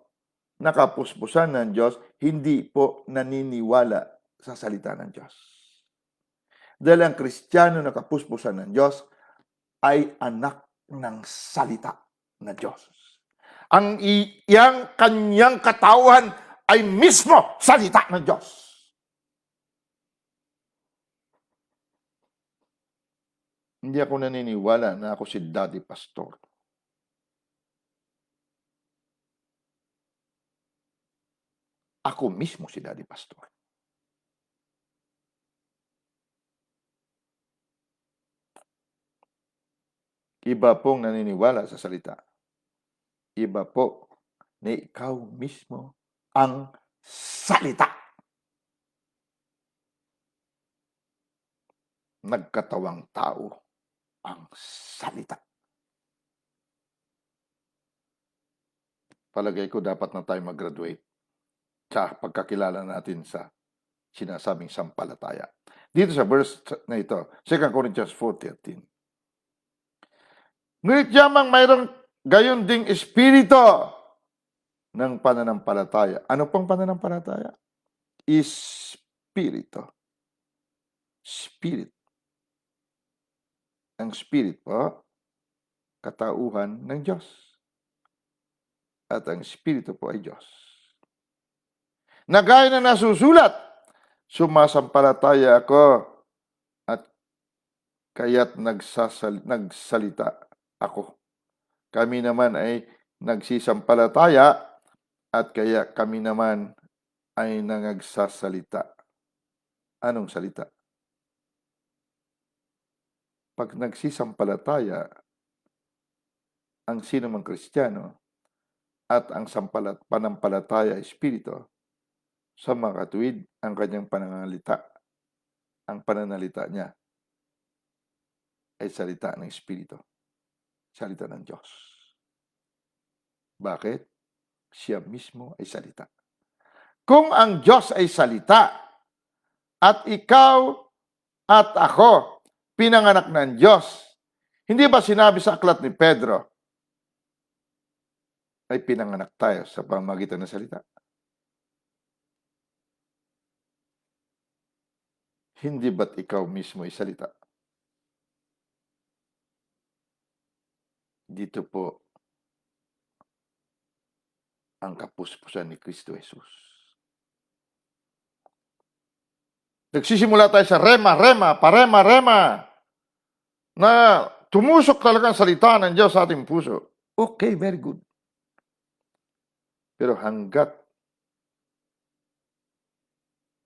na kapuspusan ng Diyos, hindi po naniniwala sa salita ng Diyos. Dahil ang Kristiyano na kapuspusan ng Diyos ay anak ng salita na Diyos. Ang iyang kanyang katawan ay mismo salita ng Diyos. Hindi ako naniniwala na ako si Daddy Pastor. Ako mismo si Daddy Pastor. Iba pong naniniwala sa salita. Iba po na ikaw mismo ang salita. Nagkatawang tao ang salita. Palagay ko dapat na tayo mag-graduate sa pagkakilala natin sa sinasabing sampalataya. Dito sa verse na ito, 2 Corinthians 4:13. Ngunit yamang mayroong gayon ding espiritu ng pananampalataya. Ano pong pananampalataya? Espiritu. Spirit. Ang spirit po, katauhan ng Diyos. At ang espiritu po ay Diyos. Na gaya na nasusulat, sumasampalataya ako at kaya't nagsalita ako. Kami naman ay nagsisampalataya at kaya kami naman ay nangagsasalita. Anong salita? Pag nagsisampalataya ang sino mang Kristiyano at ang panampalataya espiritu, sa mga katuwid ang kanyang pananalita. Ang pananalita niya ay salita ng espiritu. Salita ng Diyos. Bakit? Siya mismo ay salita. Kung ang Diyos ay salita at ikaw at ako pinanganak ng Diyos, hindi ba sinabi sa aklat ni Pedro ay pinanganak tayo sa pamamagitan ng salita? Hindi ba't ikaw mismo ay salita? Dito po ang kapuspusan ni Kristo Jesus. Nagsisimula tayo sa rema, na tumusok talaga ang salita ng Diyos sa ating puso. Okay, very good. Pero hanggat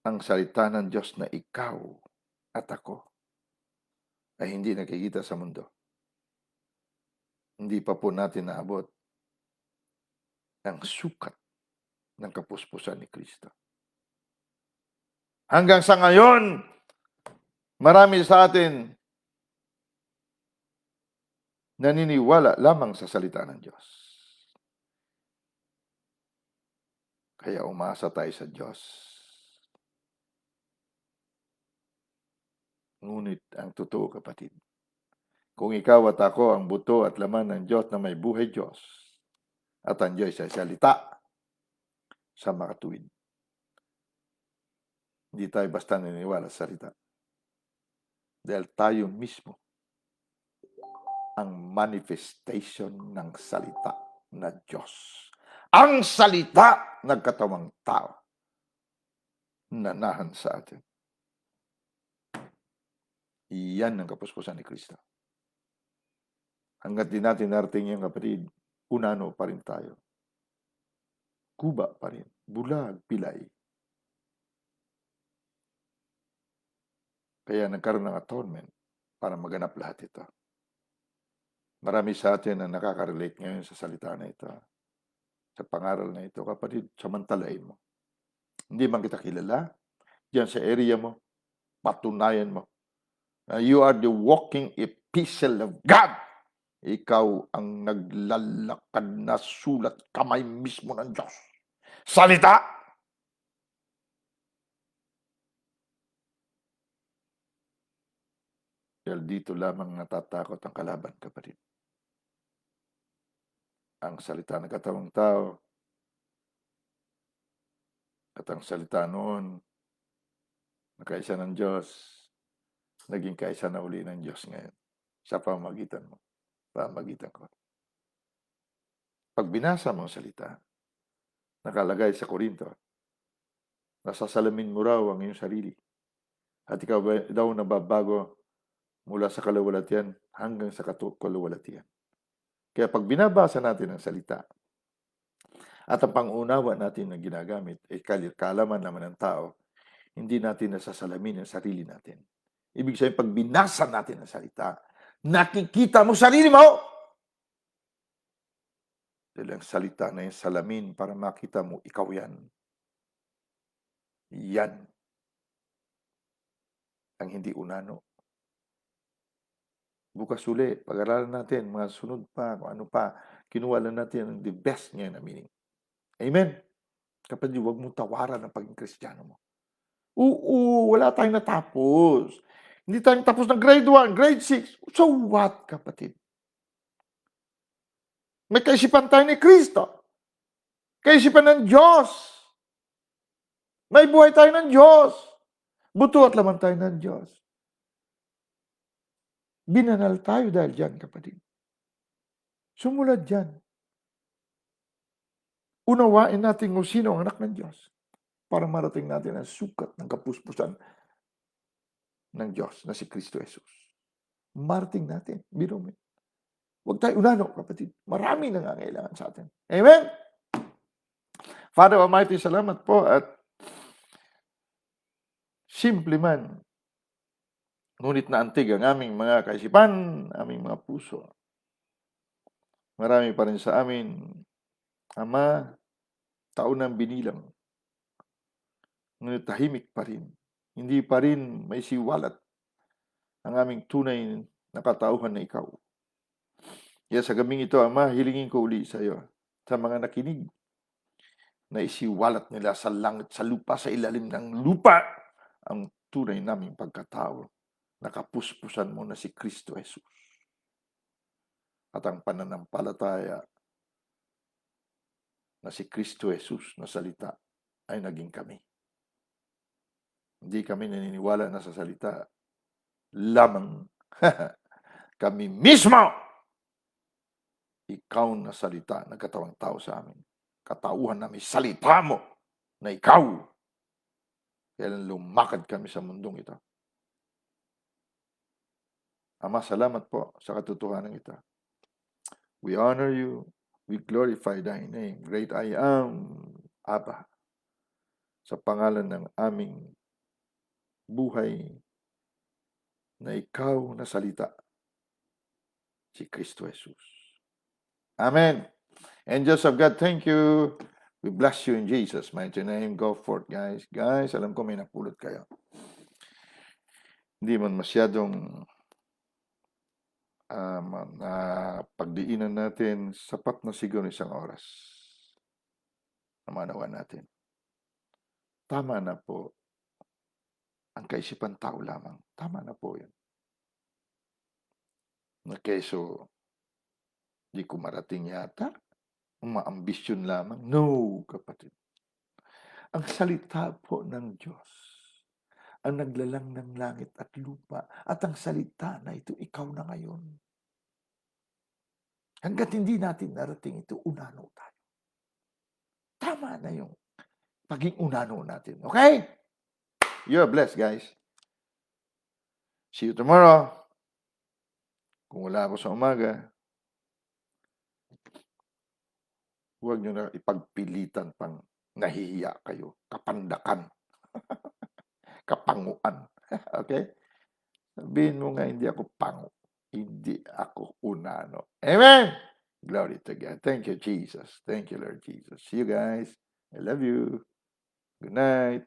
ang salita ng Diyos na ikaw at ako ay hindi nakikita sa mundo, hindi pa po natin naabot ang sukat ng kapuspusan ni Kristo. Hanggang sa ngayon, marami sa atin naniniwala lamang sa salita ng Diyos. Kaya umasa tayo sa Diyos. Ngunit ang totoo, kapatid, kung ikaw at ako ang buto at laman ng Diyos na may buhay Diyos, at ang Diyos ay salita sa makatuwid, hindi tayo basta naniniwala sa salita. Dahil tayo mismo ang manifestation ng salita na Diyos. Ang salita nagkatawang tao nanahan sa atin. Iyan ang kapuspusan ni Kristo. Hanggat di natin narating yan, kapatid, unano pa rin tayo. Kuba pa rin. Bulag, pilay. Kaya nagkaroon ng atonement para maganap lahat ito. Marami sa atin ang nakaka-relate ngayon sa salita na ito. Sa pangaral na ito, kapatid, samantalain mo. Hindi man kita kilala, diyan sa area mo, patunayan mo. You are the walking epistle of God. Ikaw ang naglalakad na sulat kamay mismo ng Diyos. Salita! Dahil dito lamang natatakot ang kalaban, kapatid. Ang salita ng katawang tao at ang salita noon na kaisa ng Diyos, naging kaisa na uli ng Diyos ngayon sa pamamagitan mo, pamamagitan ko. Pag binasa mo ang salita, nakalagay sa Korinto, nasasalamin mo raw ang iyong sarili. At ikaw daw nababago mula sa kaluwalhatian hanggang sa kaluwalhatian. Kaya pag binabasa natin ang salita, at ang pangunawa natin na ginagamit ay kalaman naman ng tao, hindi natin nasasalamin ang sarili natin. Ibig sabihin, pag binasa natin ang salita, Nakikita mo sarili mo. Dahil ang salita na yung salamin para makita mo, ikaw yan. Yan ang hindi unano. Bukas uli, pag-aralan natin, mga sunod pa, kung ano pa, kinuha lang natin ang the best niya na meaning. Amen? Kapatid, huwag mong tawaran ang pagiging Kristiyano mo. Oo, wala tayong natapos. Hindi tayong tapos ng grade 1, grade 6. So what, kapatid? May kaisipan tayo ni Kristo. Kaisipan ng Diyos. May buhay tayo ng Diyos. Buto at laman tayo ng Diyos. Binanal tayo dahil dyan, kapatid. Sumulad dyan. Unawain natin kung sino ang anak ng Diyos para marating natin ang sukat ng kapuspusan ng Diyos na si Kristo Jesus. Marating natin. Biro mo. Huwag tayo unano, kapatid. Marami nangangailangan sa atin. Amen? Father Almighty, salamat po at simple man, ngunit naantig ang aming mga kaisipan, aming mga puso. Marami pa rin sa amin, Ama, taon ng binilang. Ngunit tahimik pa rin. Hindi pa rin may siwalat ang aming tunay na katauhan na ikaw. Kaya sa gabing ito, Ama, hilingin ko uli sa iyo, sa mga nakinig, na isiwalat nila sa langit, sa lupa, sa ilalim ng lupa, ang tunay naming pagkatao. Nakapuspusan mo na si Kristo Jesus. At ang pananampalataya na si Kristo Jesus na salita ay naging kami. Hindi kami naniniwala na sa salita lamang. Kami mismo, ikaw na salita, nagkatawang tao sa amin. Katauhan namin, salita mo na ikaw. Kaya lumakad kami sa mundong ito. Ama, salamat po sa katotohanan ito. We honor you. We glorify thy name. Great I am, Abba. Sa pangalan ng aming buhay na ikaw na salita, si Kristo Jesus. Amen. Angels of God, thank you. We bless you in Jesus' mighty name. Go forth, guys. Guys, alam ko may napulot kayo. Hindi man masyadong pagdiinan natin, sapat na siguro isang oras na manawa natin. Tama na po ang kaisipan tao lamang. Tama na po yun. Na keso, di ko marating yata. Umaambisyon lamang. No, kapatid. Ang salita po ng Diyos ang naglalang ng langit at lupa. At ang salita na ito, ikaw na ngayon. Hanggat hindi natin narating ito, unano tayo. Tama na yung paging unano natin. Okay? You're blessed, guys. See you tomorrow. Kung wala ako sa umaga, huwag nyo na ipagpilitan pang nahihiya kayo. Kapandakan. Kapanguan. Okay? Sabihin mo nga, hindi ako pango. Hindi ako unano. Amen! Glory to God. Thank you, Jesus. Thank you, Lord Jesus. See you guys. I love you. Good night.